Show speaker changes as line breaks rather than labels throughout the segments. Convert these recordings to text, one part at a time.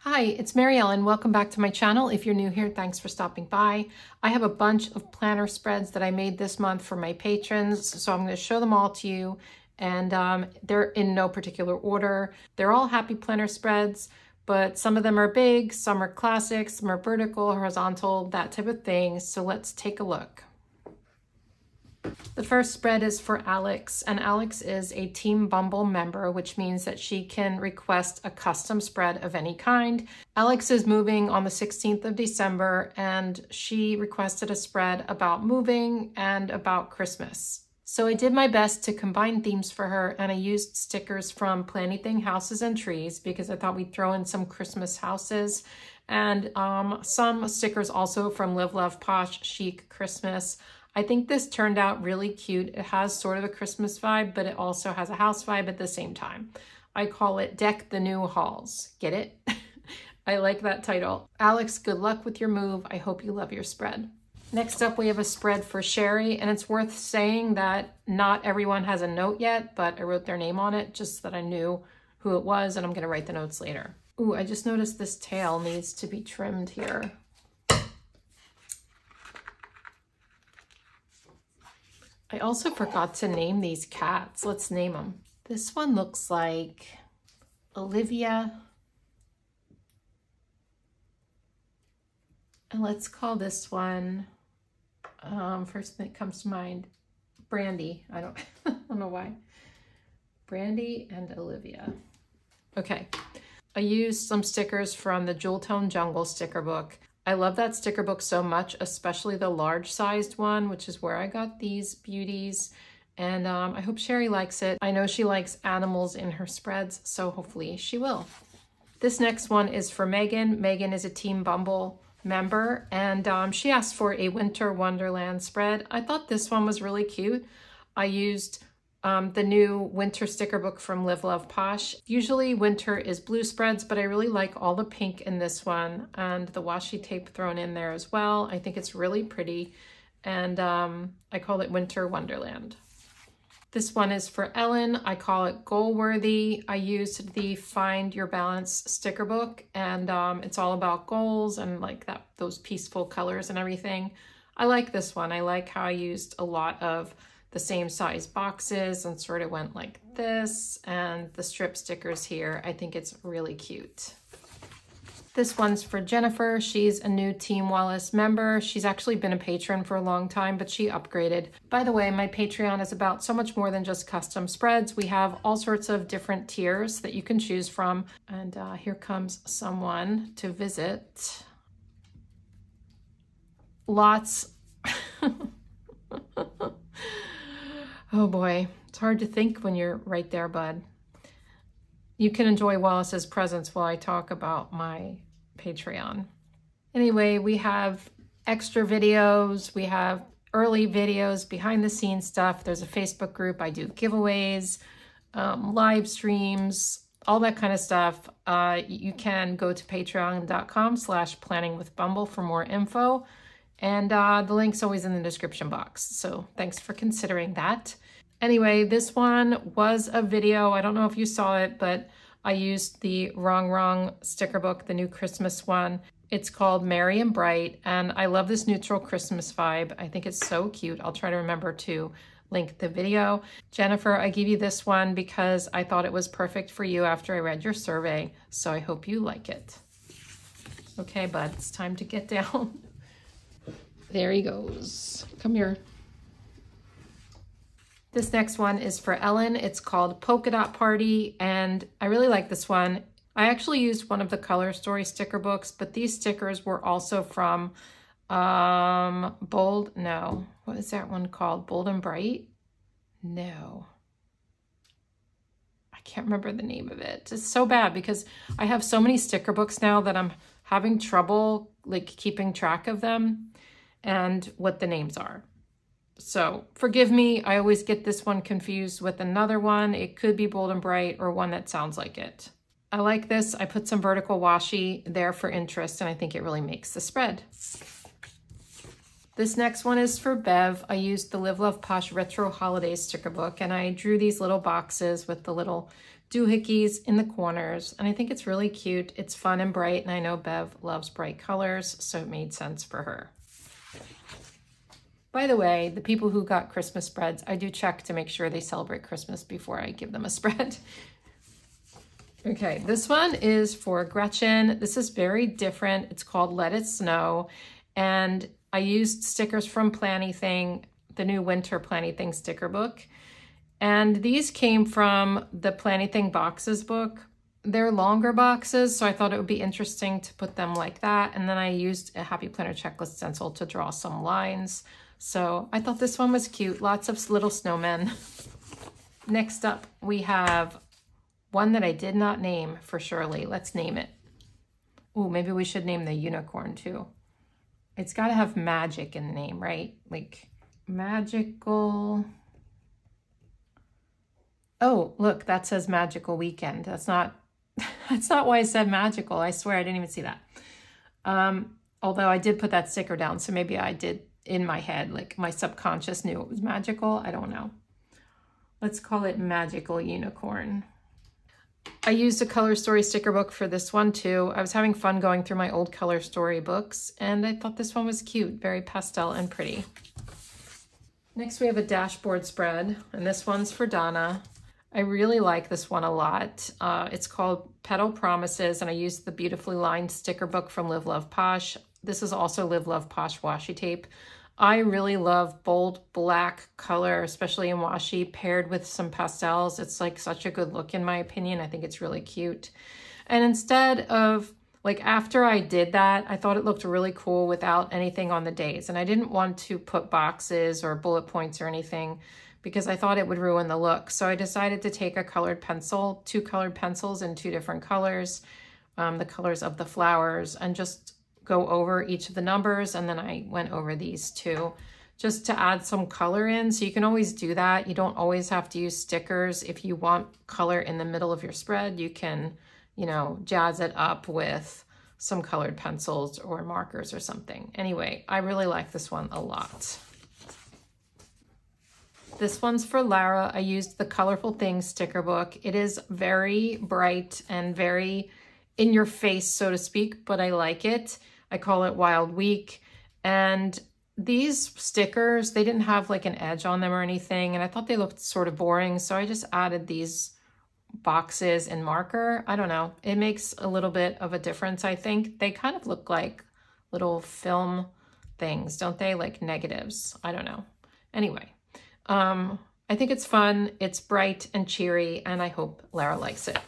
Hi, it's Mary Ellen. Welcome back to my channel. If you're new here, thanks for stopping by. I have a bunch of planner spreads that I made this month for my patrons, so I'm going to show them all to you, and they're in no particular order. They're all happy planner spreads, but some of them are big, some are classic, some are vertical, horizontal, that type of thing. So let's take a look. The first spread is for Alex, and Alex is a Team Bumble member, which means that she can request a custom spread of any kind. Alex is moving on the 16th of December, and she requested a spread about moving and about Christmas. So I did my best to combine themes for her, and I used stickers from Planything Houses and Trees because I thought we'd throw in some Christmas houses, and some stickers also from Live Love Posh Chic Christmas. I think this turned out really cute. It has sort of a Christmas vibe, but it also has a house vibe at the same time. I call it Deck the New Halls. Get it? I like that title. Alex, good luck with your move. I hope you love your spread. Next up, we have a spread for Sherry, and it's worth saying that not everyone has a note yet, but I wrote their name on it just so that I knew who it was, and I'm gonna write the notes later. Ooh, I just noticed this tail needs to be trimmed here. I also forgot to name these cats. Let's name them. This one looks like Olivia. And let's call this one, first thing that comes to mind, Brandy. I don't know why. Brandy and Olivia. Okay. I used some stickers from the Jewel Tone Jungle sticker book. I love that sticker book so much, especially the large sized one, which is where I got these beauties. And I hope Sherry likes it. I know she likes animals in her spreads, so hopefully she will. This next one is for Megan. Megan is a Team Bumble member, and she asked for a Winter Wonderland spread. I thought this one was really cute. I used the new winter sticker book from Live Love Posh. Usually winter is blue spreads, but I really like all the pink in this one and the washi tape thrown in there as well. I think it's really pretty, and I call it Winter Wonderland. This one is for Ellen. I call it Goal Worthy. I used the Find Your Balance sticker book, and it's all about goals and like those peaceful colors and everything. I like this one. I like how I used a lot of the same size boxes and sort of went like this, and the strip stickers here. I think it's really cute. This one's for Jennifer. She's a new Team Wallace member. She's actually been a patron for a long time, but she upgraded. By the way, my Patreon is about so much more than just custom spreads. We have all sorts of different tiers that you can choose from. And here comes someone to visit. Lots. Oh boy, it's hard to think when you're right there, bud. You can enjoy Wallace's presence while I talk about my Patreon. Anyway, we have extra videos, we have early videos, behind the scenes stuff. There's a Facebook group. I do giveaways, live streams, all that kind of stuff. You can go to patreon.com/planningwithbumble for more info. And the link's always in the description box. So thanks for considering that. Anyway, this one was a video. I don't know if you saw it, but I used the Wrong sticker book, the new Christmas one. It's called Merry and Bright, and I love this neutral Christmas vibe. I think it's so cute. I'll try to remember to link the video. Jennifer, I give you this one because I thought it was perfect for you after I read your survey, so I hope you like it. Okay, bud, it's time to get down. There he goes. Come here. This next one is for Ellen. It's called Polka Dot Party, and I really like this one. I actually used one of the Color Story sticker books, but these stickers were also from what is that one called? Bold and Bright? No. I can't remember the name of it. It's so bad because I have so many sticker books now that I'm having trouble like keeping track of them and what the names are. So forgive me, I always get this one confused with another one. It could be Bold and Bright or one that sounds like it. I like this. I put some vertical washi there for interest, and I think it really makes the spread. This next one is for Bev. I used the Live Love Posh Retro Holidays sticker book, and I drew these little boxes with the little doohickeys in the corners, and I think it's really cute. It's fun and bright, and I know Bev loves bright colors, so it made sense for her. By the way, the people who got Christmas spreads, I do check to make sure they celebrate Christmas before I give them a spread. Okay, this one is for Gretchen. This is very different. It's called Let It Snow, and I used stickers from Plannything, the new Winter Plannything sticker book. And these came from the Plannything boxes book. They're longer boxes, so I thought it would be interesting to put them like that. And then I used a Happy Planner checklist stencil to draw some lines. So I thought this one was cute. Lots of little snowmen. Next up, we have one that I did not name for Shirley. Let's name it. Ooh, maybe we should name the unicorn too. It's got to have magic in the name, right? Like magical. Oh, look, that says magical weekend. That's not why I said magical. I swear I didn't even see that. Although I did put that sticker down, so maybe I did in my head, like my subconscious knew it was magical. I don't know. Let's call it Magical Unicorn. I used a Color Story sticker book for this one too. I was having fun going through my old Color Story books, and I thought this one was cute, very pastel and pretty. Next we have a dashboard spread, and this one's for Donna. I really like this one a lot. It's called Petal Promises, and I used the beautifully lined sticker book from Live Love Posh. This is also Live Love Posh washi tape. I really love bold black color, especially in washi, paired with some pastels. It's like such a good look in my opinion. I think it's really cute. And instead of, like after I did that, I thought it looked really cool without anything on the days. And I didn't want to put boxes or bullet points or anything because I thought it would ruin the look. So I decided to take a colored pencil, 2 colored pencils in 2 different colors, the colors of the flowers, and just go over each of the numbers, and then I went over these 2 just to add some color in. So you can always do that. You don't always have to use stickers. If you want color in the middle of your spread, you can, you know, jazz it up with some colored pencils or markers or something. Anyway, I really like this one a lot. This one's for Lara. I used the Colorful Things sticker book. It is very bright and very in your face, so to speak, but I like it. I call it Wild Week. And these stickers, they didn't have like an edge on them or anything, and I thought they looked sort of boring, so I just added these boxes and marker. I don't know. It makes a little bit of a difference, I think. They kind of look like little film things, don't they? Like negatives. I don't know. Anyway, I think it's fun. It's bright and cheery, and I hope Lara likes it.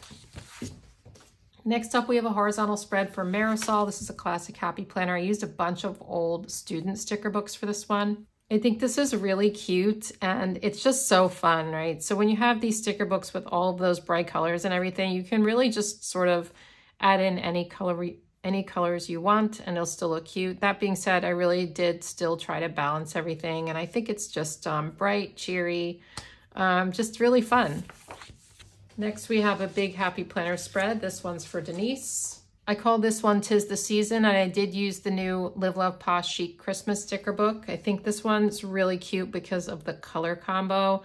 Next up, we have a horizontal spread for Marisol. This is a classic Happy Planner. I used a bunch of old student sticker books for this one. I think this is really cute, and it's just so fun, right? So when you have these sticker books with all of those bright colors and everything, you can really just sort of add in any colors you want, and it'll still look cute. That being said, I really did still try to balance everything, and I think it's just bright, cheery, just really fun. Next, we have a big Happy Planner spread. This one's for Denise. I call this one 'Tis the Season, and I did use the new Live Love Posh Chic Christmas sticker book. I think this one's really cute because of the color combo.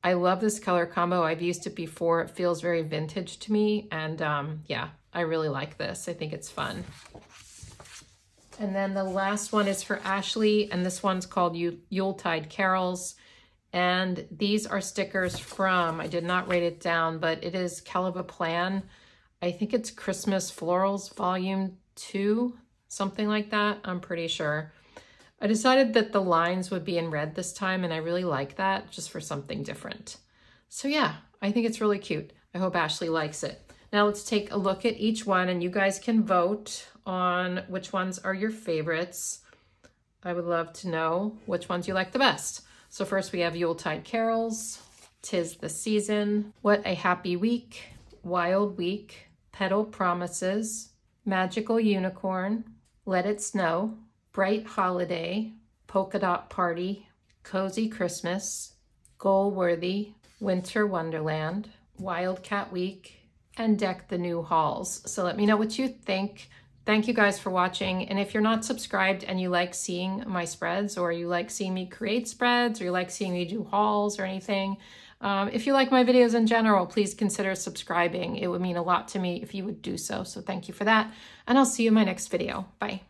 I love this color combo. I've used it before. It feels very vintage to me, and yeah, I really like this. I think it's fun. And then the last one is for Ashley, and this one's called Yuletide Carols. And these are stickers from, I did not write it down, but it is Caliba Plan. I think it's Christmas Florals Volume 2, something like that. I'm pretty sure. I decided that the lines would be in red this time, and I really like that just for something different. So yeah, I think it's really cute. I hope Ashley likes it. Now let's take a look at each one, and you guys can vote on which ones are your favorites. I would love to know which ones you like the best. So first we have Yuletide Carols, 'Tis the Season, What a Happy Week, Wild Week, Petal Promises, Magical Unicorn, Let It Snow, Bright Holiday, Polka Dot Party, Cozy Christmas, Goal Worthy, Winter Wonderland, Wildcat Week, and Deck the New Halls. So let me know what you think. Thank you guys for watching. And if you're not subscribed and you like seeing my spreads, or you like seeing me create spreads, or you like seeing me do hauls or anything, If you like my videos in general, please consider subscribing. It would mean a lot to me if you would do so. So thank you for that. And I'll see you in my next video. Bye.